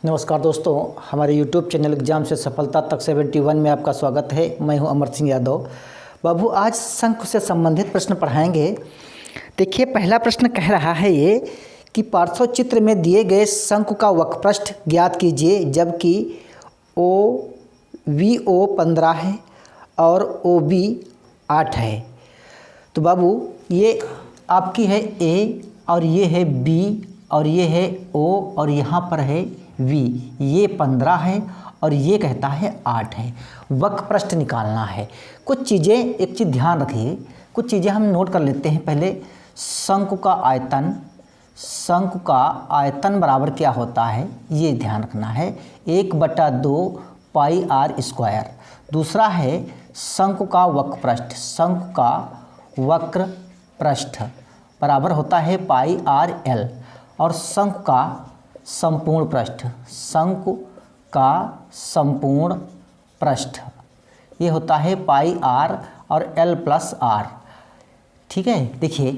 नमस्कार दोस्तों, हमारे YouTube चैनल एग्जाम से सफलता तक 71 में आपका स्वागत है। मैं हूं अमर सिंह यादव। बाबू आज शंकु से संबंधित प्रश्न पढ़ाएंगे। देखिए, पहला प्रश्न कह रहा है ये कि पार्श्व चित्र में दिए गए शंकु का वक्रपृष्ठ ज्ञात कीजिए, जबकि OVO 15 है और OB 8 है। तो बाबू ये आपकी है A और ये है B और ये है O और यहाँ पर है V। ये 15 है और ये कहता है 8 है। वक्रपृष्ठ निकालना है। कुछ चीज़ें, एक चीज़ ध्यान रखिए, कुछ चीज़ें हम नोट कर लेते हैं। पहले शंकु का आयतन बराबर क्या होता है ये ध्यान रखना है, 1/2 पाई आर स्क्वायर। दूसरा है शंकु का वक्रपृष्ठ बराबर होता है पाई आर एल, और शंकु का संपूर्ण पृष्ठ ये होता है पाई आर और एल प्लस आर। ठीक है, देखिए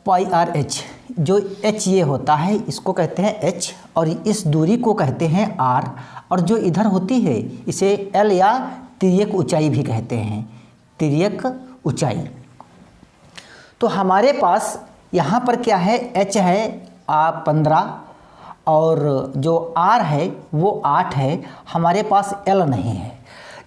पाई आर एच, जो एच ये होता है इसको कहते हैं एच और इस दूरी को कहते हैं आर, और जो इधर होती है इसे एल या तिर्यक ऊंचाई भी कहते हैं, तिर्यक ऊंचाई। तो हमारे पास यहाँ पर क्या है, एच है 15 और जो आर है वो 8 है। हमारे पास एल नहीं है।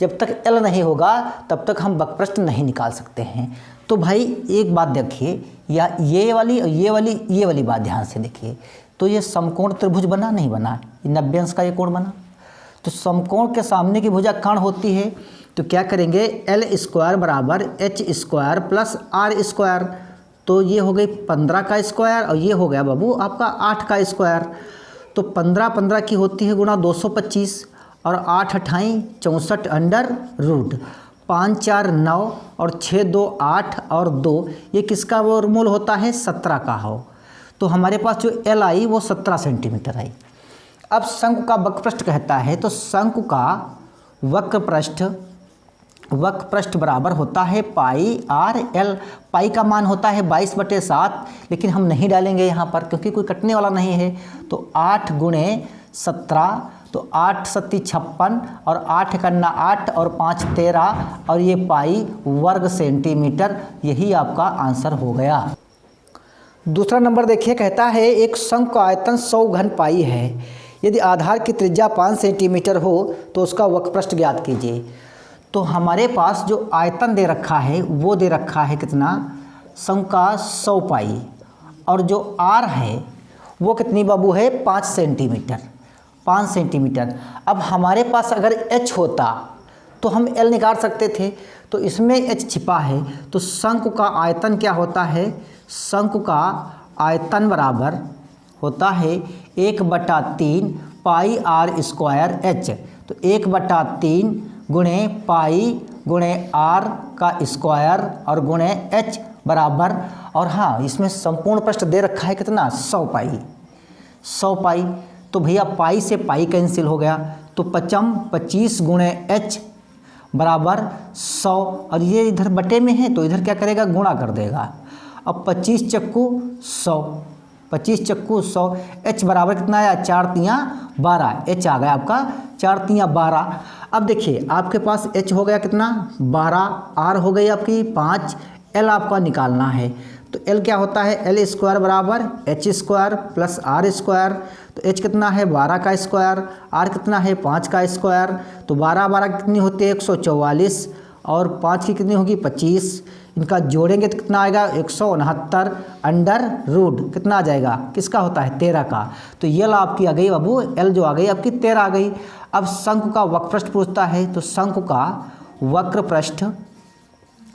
जब तक एल नहीं होगा तब तक हम वक्रपृष्ठ नहीं निकाल सकते हैं। तो भाई एक बात देखिए, या ये वाली बात ध्यान से देखिए। तो ये समकोण त्रिभुज बना नहीं बना, 90 अंश का ये कोण बना। तो समकोण के सामने की भुजा कर्ण होती है, तो क्या करेंगे, एल स्क्वायर बराबर H square plus R square. तो ये हो गई 15 का स्क्वायर और ये हो गया बाबू आपका 8 का स्क्वायर। तो 15 की होती है गुणा 225 और 8 अठाई 64 अंडर रूट 5 4 9 और 6 2 8 और 2, ये किसका वर्गमूल होता है, 17 का हो। तो हमारे पास जो एल आई वो 17 सेंटीमीटर आई। अब शंकु का वक्रपृष्ठ कहता है, तो शंकु का वक्रपृष्ठ बराबर होता है पाई आर एल। पाई का मान होता है 22/7, लेकिन हम नहीं डालेंगे यहाँ पर क्योंकि कोई कटने वाला नहीं है। तो 8 गुणे 17, तो 8 सत्ती 56 और 8 कन्ना 8 और 5 13 और ये पाई वर्ग सेंटीमीटर, यही आपका आंसर हो गया। दूसरा नंबर देखिए, कहता है एक शंकु का आयतन 100 घन पाई है। यदि आधार की त्रिज्या 5 सेंटीमीटर हो तो उसका वक्रपृष्ठ ज्ञात कीजिए। तो हमारे पास जो आयतन दे रखा है वो दे रखा है कितना, शंकु का 100 पाई, और जो आर है वो कितनी बाबू है, 5 सेंटीमीटर। अब हमारे पास अगर एच होता तो हम एल निकाल सकते थे, तो इसमें एच छिपा है। तो शंकु का आयतन क्या होता है, शंकु का आयतन बराबर होता है 1/3 पाई आर स्क्वायर एच। तो 1/3 गुणे पाई गुणे आर का स्क्वायर और गुणे एच बराबर, और हाँ इसमें संपूर्ण पृष्ठ दे रखा है कितना, 100 पाई। तो भैया पाई से पाई कैंसिल हो गया, तो 25 गुणे एच बराबर 100, और ये इधर बटे में है तो इधर क्या करेगा, गुणा कर देगा। अब 25 चक्कू 100, एच बराबर कितना आया, 4 तियाँ 12, एच आ गया आपका 4 तियाँ 12। अब देखिए आपके पास एच हो गया कितना, 12, आर हो गई आपकी 5, एल आपका निकालना है। तो एल क्या होता है, एल स्क्वायर बराबर H square plus R square. तो एच कितना है, 12 का स्क्वायर, आर कितना है, 5 का स्क्वायर। तो 12 कितनी होती है, 144, और 5 की कितनी होगी, 25। इनका जोड़ेंगे तो कितना आएगा, 169 अंडर रूट कितना आ जाएगा, किसका होता है, 13 का। तो एल आपकी आ गई बाबू, एल जो आ गई आपकी 13 आ गई। अब शंकु का वक्रपृष्ठ पूछता है, तो शंकु का वक्रपृष्ठ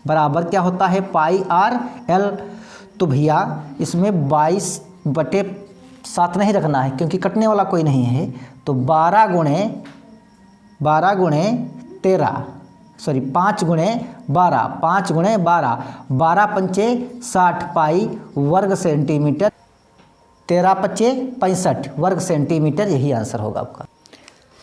बराबर क्या होता है, पाई आर एल। तो भैया इसमें 22/7 नहीं रखना है क्योंकि कटने वाला कोई नहीं है। तो 5 गुणे 12, 12 पंचे 60 पाई वर्ग सेंटीमीटर, 13 पंचे 65 वर्ग सेंटीमीटर, यही आंसर होगा आपका।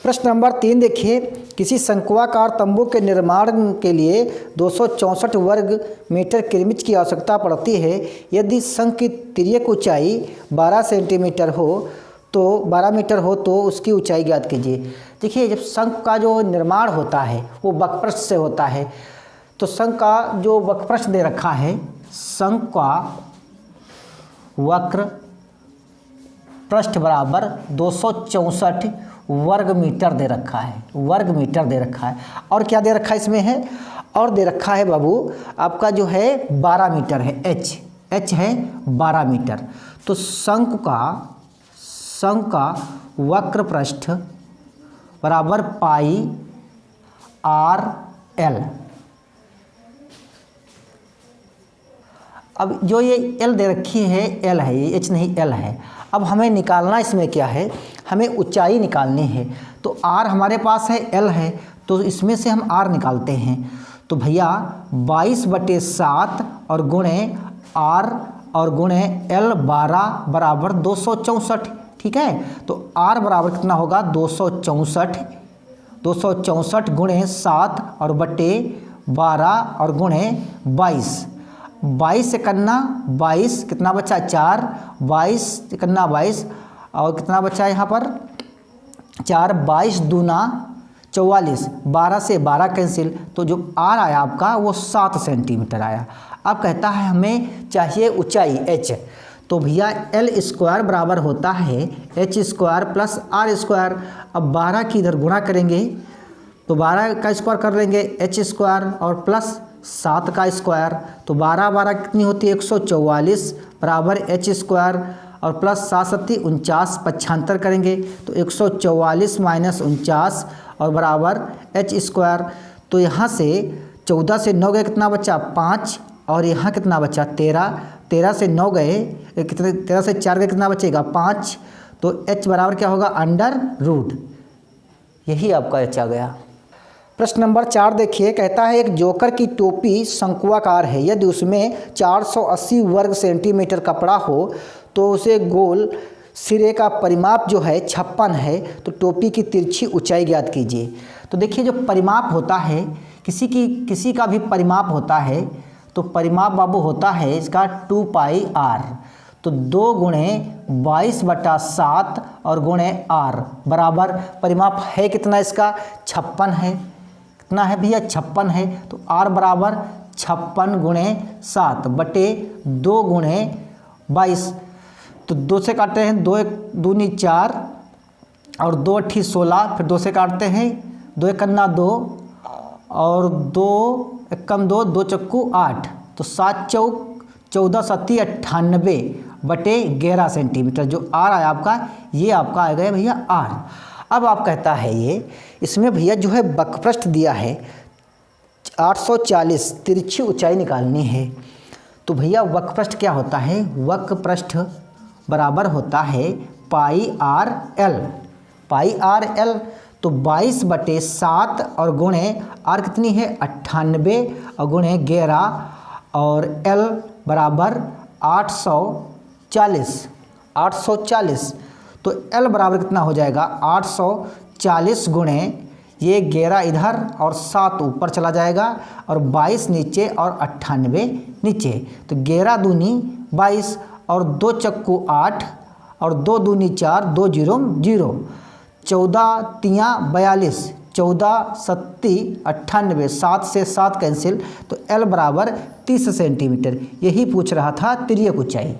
प्रश्न नंबर 3 देखिए, किसी शंक्वाकार तंबू के निर्माण के लिए 264 वर्ग मीटर किरमिच की आवश्यकता पड़ती है। यदि शंकु की तिर्यक ऊंचाई 12 सेंटीमीटर हो तो 12 मीटर हो तो उसकी ऊंचाई ज्ञात कीजिए। देखिए जब शंख का जो निर्माण होता है वो वक्रपृष्ठ से होता है, तो शंख का जो वक्रपृष्ठ दे रखा है, शंख का वक्र पृष्ठ बराबर 264 वर्ग मीटर दे रखा है, वर्ग मीटर दे रखा है। और क्या दे रखा है इसमें है, और दे रखा है बाबू आपका जो है 12 मीटर है, एच है 12 मीटर। तो शंख का वक्र पृष्ठ बराबर पाई आर एल। अब जो ये एल दे रखी है, एल है ये, एच नहीं एल है। अब हमें निकालना इसमें क्या है, हमें ऊंचाई निकालनी है। तो आर हमारे पास है, एल है, तो इसमें से हम आर निकालते हैं। तो भैया 22/7 और गुणे आर और गुणे एल 12 बराबर 264, ठीक है। तो आर बराबर कितना होगा 264 गुणे 7 और बटे 12 और गुणे 22 से करना 22 कितना बचा 4, 22 करना 22 और कितना बचा यहाँ पर 4, 22 दूना 44, 12 से 12 कैंसिल, तो जो आर आया आपका वो 7 सेंटीमीटर आया। अब कहता है हमें चाहिए ऊंचाई एच। तो भैया एल स्क्वायर बराबर होता है H square plus R square. अब 12 की इधर गुणा करेंगे तो 12 का स्क्वायर कर लेंगे एच स्क्वायर और प्लस 7 का स्क्वायर, तो 12 कितनी होती है 144 बराबर एच स्क्वायर और प्लस 7 7 49 75 करेंगे तो 144 माइनस 49 और बराबर एच स्क्वायर। तो यहाँ से 14 से 9 गए कितना बचा 5 और यहाँ कितना बचा 13, 13 से 9 गए कितने, 13 से 4 गए कितना बचेगा 5। तो एच बराबर क्या होगा अंडर रूट, यही आपका एच आ गया। प्रश्न नंबर 4 देखिए, कहता है एक जोकर की टोपी शंक्वाकार है, यदि उसमें 480 वर्ग सेंटीमीटर कपड़ा हो तो उसे गोल सिरे का परिमाप जो है 56 है, तो टोपी की तिरछी ऊंचाई ज्ञात कीजिए। तो देखिए जो परिमाप होता है किसी का भी परिमाप होता है, तो परिमाप बाबू होता है इसका 2 पाई आर। तो 2 गुणे 22/7 और गुणे आर बराबर परिमाप है कितना इसका 56 है, कितना है भैया 56 है। तो आर बराबर 56 गुणे 7 बटे 2 गुणे 22। तो 2 से काटते हैं 2 1 दूनी 4 और 2 8 16, फिर 2 से काटते हैं 2 1 2 और 2 1 2 2 चक्कू 8, तो 7 चौक 14 7 98 बटे 11 सेंटीमीटर। जो आर आया आपका ये आपका आ गया भैया आर। अब आप कहता है ये इसमें भैया जो है वक्रपृष्ठ दिया है 840, तिरछी ऊंचाई निकालनी है। तो भैया वक्रपृष्ठ क्या होता है, वक्रपृष्ठ बराबर होता है पाई आर एल, पाई आर एल। तो 22/7 और गुणे आर कितनी है 98 और गुणे 11 और एल बराबर 840। तो एल बराबर कितना हो जाएगा 840 गुणे ये 11 इधर और 7 ऊपर चला जाएगा और 22 नीचे और 98 नीचे। तो 11 दूनी 22 और 2 चक्कू 8 और 2 दूनी 4 2 0 0, 14 तियाँ 42, 14 सत्ती 98, 7 से 7 कैंसिल, तो एल बराबर 30 सेंटीमीटर। यही पूछ रहा था तिर्यक ऊंचाई।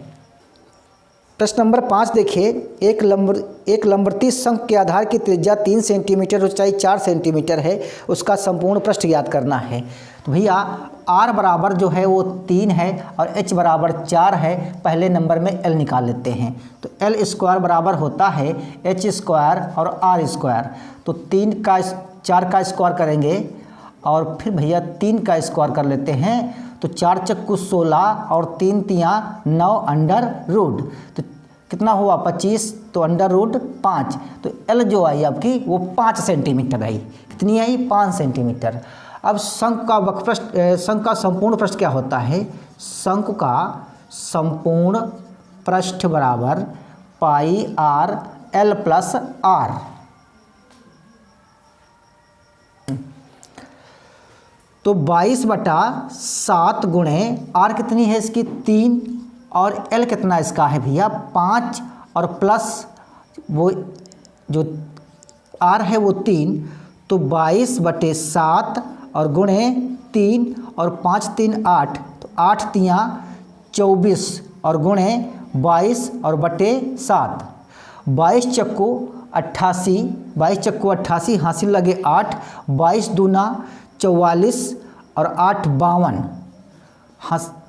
प्रश्न नंबर 5 देखिए, एक लंबवती शंख के आधार की त्रिज्या 3 सेंटीमीटर, ऊंचाई 4 सेंटीमीटर है, उसका संपूर्ण पृष्ठ ज्ञात करना है। तो भैया आर बराबर जो है वो 3 है और एच बराबर 4 है, पहले नंबर में एल निकाल लेते हैं। तो एल स्क्वायर बराबर होता है एच स्क्वायर और आर स्क्वायर। तो 4 का स्क्वायर करेंगे और फिर भैया 3 का स्क्वायर कर लेते हैं, तो 4 चक्कू 16 और 3 तियाँ 9 अंडर रूट, तो कितना हुआ 25, तो अंडर रूट 5। तो एल जो आई आपकी वो 5 सेंटीमीटर आई, कितनी आई 5 सेंटीमीटर। अब शंख का संपूर्ण पृष्ठ क्या होता है, शंख का संपूर्ण पृष्ठ बराबर पाई आर एल प्लस आर। तो 22/7 गुणे आर कितनी है इसकी 3 और एल कितना इसका है भैया 5 और प्लस वो जो r है वो 3, तो 22/7 और गुणे 3 और 5 3 8, तो 8 3 24 और गुणे 22 और बटे 7। 22 चक्कू 88, 22 चक्कू 88, हासिल लगे 8, 22 दूना 44 और 8 52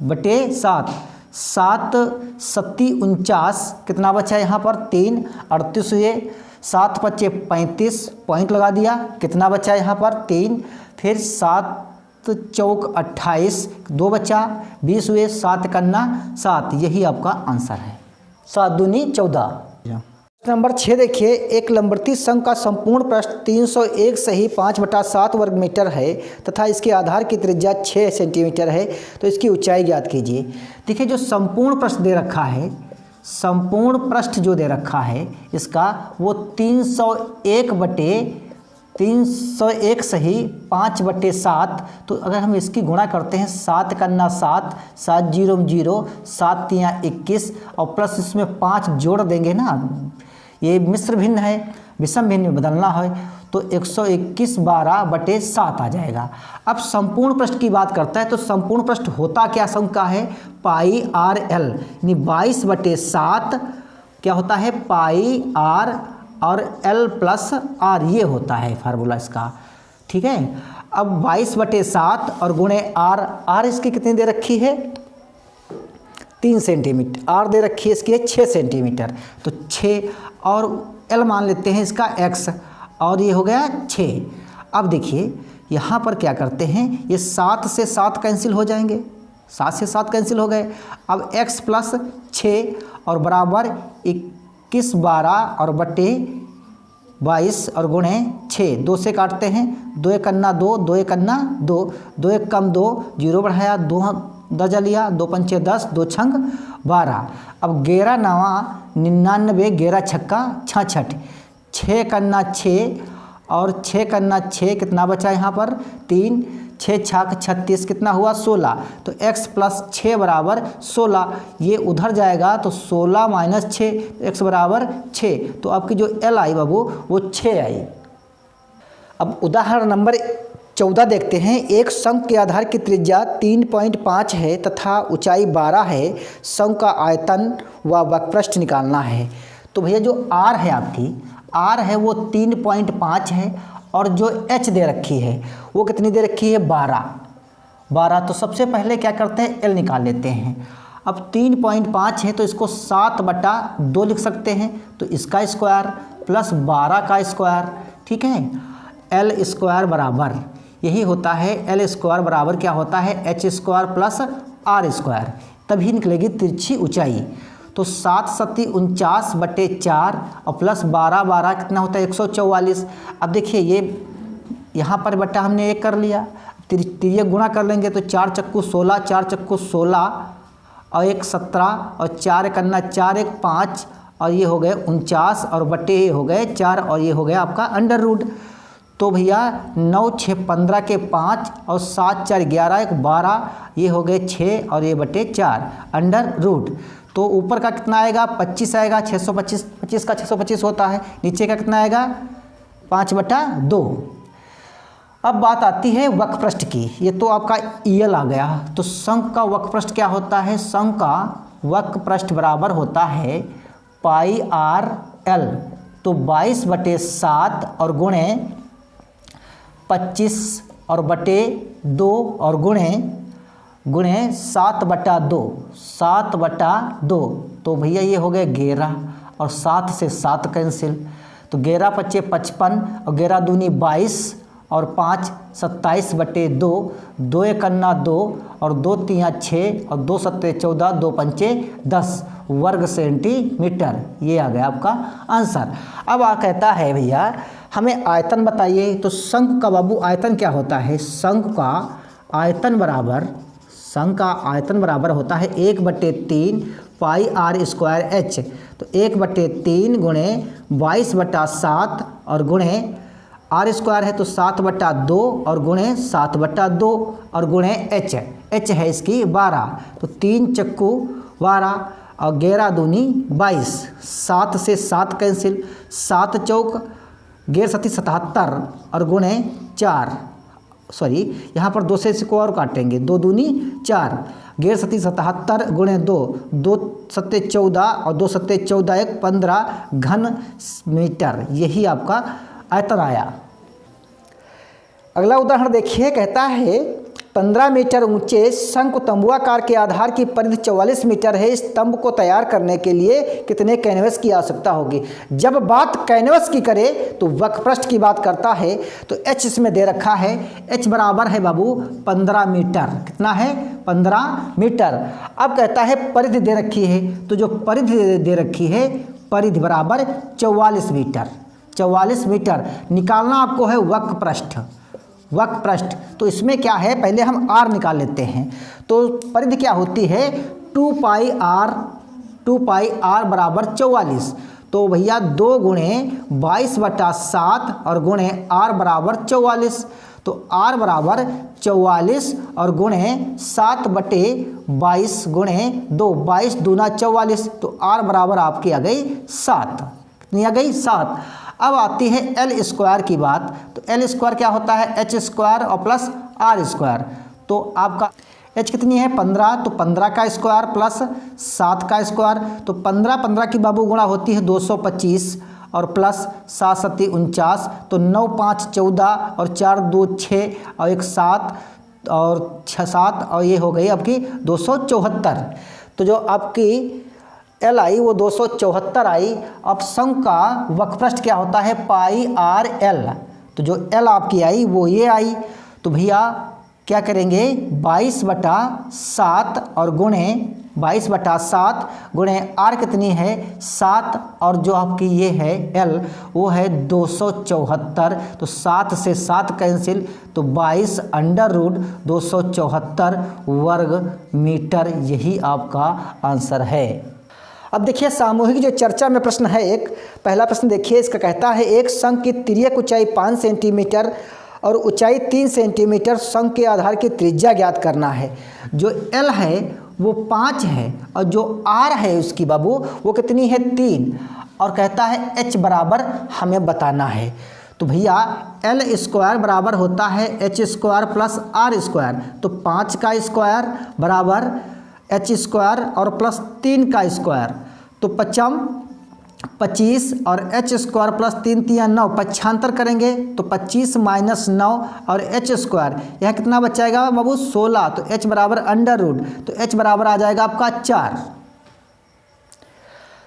बटे 7, 7 सत्ती 49, कितना बचा यहाँ पर 3, 38 हुए, 7 पच्चे 35, पॉइंट लगा दिया, कितना बचा यहाँ पर 3, फिर 7 चौक 28, 2 बचा, 20 हुए, 7 कन्ना 7, यही आपका आंसर है। 7 दूनी 14। नंबर 6 देखिए, एक लंबवती शंख का संपूर्ण पृष्ठ 301 सही 5/7 वर्ग मीटर है तथा इसके आधार की त्रिज्या 6 सेंटीमीटर है, तो इसकी ऊंचाई ज्ञात कीजिए। देखिए जो संपूर्ण पृष्ठ दे रखा है, संपूर्ण पृष्ठ जो दे रखा है इसका वो 301 सही 5/7, तो अगर हम इसकी गुणा करते हैं 7 कन्ना 7, 7 0 0, 7 3 21 और प्लस इसमें 5 जोड़ देंगे ना, ये मिश्र भिन्न है, विषम भिन्न में बदलना है, तो 121 12/7 आ जाएगा। अब संपूर्ण पृष्ठ की बात करता है तो संपूर्ण पृष्ठ होता क्या शंख का है, पाई आर एल, यानी 22/7 क्या होता है, पाई आर और एल प्लस आर, ये होता है फार्मूला इसका। ठीक है, अब 22/7 और गुणे आर, आर इसकी कितनी दे रखी है 3 सेंटीमीटर, आर दे रखी है इसकी है 6 सेंटीमीटर, तो 6 और एल मान लेते हैं इसका x, और ये हो गया 6। अब देखिए यहाँ पर क्या करते हैं, ये 7 से 7 कैंसिल हो जाएंगे, 7 से 7 कैंसिल हो गए। अब x प्लस 6 और बराबर 21 12 और बटे 22 और गुणे 6, 2 से काटते हैं, 2 1 कन्ना 2, 2 1 कन्ना 2, 2 1 कम 2, 0 बढ़ाया, 2 दर्जा लिया, 2 पंचे 10, 2 छंग 12। अब 11 9 99, 11 छक्का 66, 6 कन्ना 6 और 6 कन्ना 6, कितना बचा यहाँ पर 3, 6 छक 36, कितना हुआ 16, तो x प्लस 6 बराबर 16, ये उधर जाएगा तो 16 माइनस 6, x बराबर 6, तो आपकी जो l आई बाबू वो 6 आई। अब उदाहरण नंबर 14 देखते हैं। एक शंख के आधार की त्रिज्या 3.5 है तथा ऊंचाई 12 है, शंख का आयतन व वक्रपृष्ठ निकालना है। तो भैया जो r है आपकी, r है वो 3.5 है और जो h दे रखी है वो कितनी दे रखी है 12। तो सबसे पहले क्या करते हैं l निकाल लेते हैं। अब 3.5 है तो इसको 7/2 लिख सकते हैं, तो इसका स्क्वायर प्लस 12 का स्क्वायर, ठीक है, l स्क्वायर बराबर यही होता है, l स्क्वायर बराबर क्या होता है h square plus r square, तभी निकलेगी तिरछी ऊंचाई। तो 7 सत्ती 49/4 और प्लस 12 12 कितना होता है 144। अब देखिए ये यहाँ पर बट्टा हमने एक कर लिया, तिर्यक गुणा कर लेंगे तो 4 चक्कू 16, 4 चक्कू 16 और 1 17 और 4 कन्ना 4 1 5 और ये हो गए 49 और बट्टे ये हो गए 4 और ये हो गया आपका अंडर रूट। तो भैया 9 6 15 के 5 और 7 4 11 1 12, ये हो गए 6 और ये बटे 4 अंडर रूट। तो ऊपर का कितना आएगा 25 आएगा, 625, 25 का 625 होता है, नीचे का कितना आएगा 5/2। अब बात आती है वक्रपृष्ठ की, ये तो आपका ईएल आ गया। तो शंख का वक्रपृष्ठ क्या होता है, शंख का वक्रपृष्ठ बराबर होता है पाई आर एल, तो 22/7 और गुणे 25 और बटे 2 और गुणे 7/2, 7/2, तो भैया ये हो गए 11 और 7 से 7 कैंसिल, तो 11 पच्चे 55 और 11 दूनी 22 और 5 27/2, 2 एक अन्ना 2 और 2 तिया 6 और 2 सत्ते 14, 2 पंचे 10 वर्ग सेंटीमीटर, ये आ गया आपका आंसर। अब आ कहता है भैया हमें आयतन बताइए। तो शंख का बाबू आयतन क्या होता है, शंख का आयतन बराबर होता है 1/3 पाई आर स्क्वायर एच, तो 1/3 गुणे 22/7 और गुणे आर स्क्वायर है तो 7/2 और गुणे 7/2 और गुणे एच है इसकी 12, तो 3 चक्कू 12 और 11 दूनी 22, 7 से 7 कैंसिल, 7 चौक 11×7 और गुणे 4, सॉरी यहाँ पर 2 से इसको और काटेंगे, 2 दूनी 4, 11×7 गुणे 2, 2 सत्ते 14 और 2 सत्ते 14 1 15 घन मीटर, यही आपका आयतन आया। अगला उदाहरण देखिए, कहता है 15 मीटर ऊंचे शंकु तंबुआकार के आधार की परिधि 44 मीटर है। इस तंबू को तैयार करने के लिए कितने कैनवस की आवश्यकता होगी। जब बात कैनवस की करे तो वक्रपृष्ठ की बात करता है, तो एच इसमें दे रखा है, एच बराबर है बाबू 15 मीटर। कितना है? 15 मीटर। अब कहता है परिधि दे रखी है, तो जो परिधि दे रखी है, परिधि बराबर 44 मीटर। 44 मीटर निकालना आपको है वक्रपृष्ठ। वक्रपृष्ठ तो इसमें क्या है, पहले हम r निकाल लेते हैं। तो परिधि क्या होती है, 2 पाई r बराबर 44। तो भैया 2 गुणे 22/7 और गुणे r बराबर 44। तो r बराबर 44 और गुणे 7/22 गुणे 2, 22 दूना 44। तो r बराबर आपकी आ गई 7। कितनी आ गई? 7। अब आती है एल स्क्वायर की बात। तो एल स्क्वायर क्या होता है, एच स्क्वायर और प्लस आर स्क्वायर। तो आपका एच कितनी है 15, तो 15 का स्क्वायर प्लस 7 का स्क्वायर। तो 15 की बाबू गुणा होती है 225 और प्लस 7 7 49। तो 9 5 14 और 4 2 6 और 1 7 और 6 7 और ये हो गई आपकी 274। तो जो आपकी एल आई वो 274 आई। अब शंकु का वक्रपृष्ठ क्या होता है, पाई आर एल। तो जो एल आपकी आई वो ये आई। तो भैया क्या करेंगे, 22/7 और गुणे 22/7 गुणे आर कितनी है 7, और जो आपकी ये है एल वो है 274। तो 7 से 7 कैंसिल, तो 22√274 वर्ग मीटर, यही आपका आंसर है। अब देखिए सामूहिक जो चर्चा में प्रश्न है, एक पहला प्रश्न देखिए, इसका कहता है एक शंकु की तिर्यक ऊंचाई 5 सेंटीमीटर और ऊंचाई 3 सेंटीमीटर, शंकु के आधार की त्रिज्या ज्ञात करना है। जो एल है वो 5 है और जो आर है उसकी बाबू वो कितनी है 3, और कहता है एच बराबर हमें बताना है। तो भैया एल स्क्वायर बराबर होता है H square plus R square. तो 5 का स्क्वायर बराबर एच स्क्वायर और प्लस 3 का स्क्वायर। तो 5 25 और एच स्क्वायर प्लस 3 3 9, पक्षांतर करेंगे तो 25 - 9 और एच स्क्वायर, यहाँ कितना बचाएगा बाबू 16। तो एच बराबर √, तो एच बराबर आ जाएगा आपका 4।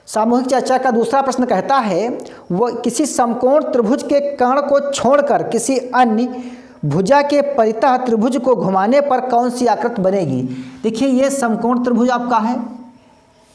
सामूहिक चर्चा का दूसरा प्रश्न कहता है वो किसी समकोण त्रिभुज के कर्ण को छोड़कर किसी अन्य भुजा के परितः त्रिभुज को घुमाने पर कौन सी आकृति बनेगी। देखिए ये समकोण त्रिभुज आपका है,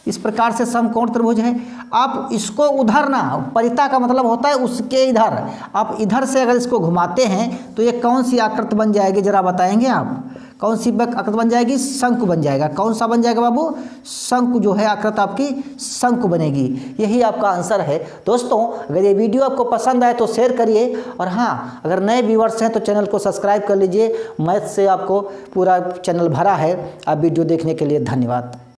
इस प्रकार से समकोण त्रिभुज है। आप इसको उधर ना, परितः का मतलब होता है उसके इधर, आप इधर से अगर इसको घुमाते हैं तो ये कौन सी आकृति बन जाएगी, जरा बताएंगे आप। कौन सी आकृति बन जाएगी, शंकु बन जाएगा। कौन सा बन जाएगा बाबू, शंकु जो है आकृति आपकी शंकु बनेगी, यही आपका आंसर है। दोस्तों अगर ये वीडियो आपको पसंद आए तो शेयर करिए, और हाँ अगर नए व्यूअर्स हैं तो चैनल को सब्सक्राइब कर लीजिए। मैथ से आपको पूरा चैनल भरा है। आप वीडियो देखने के लिए धन्यवाद।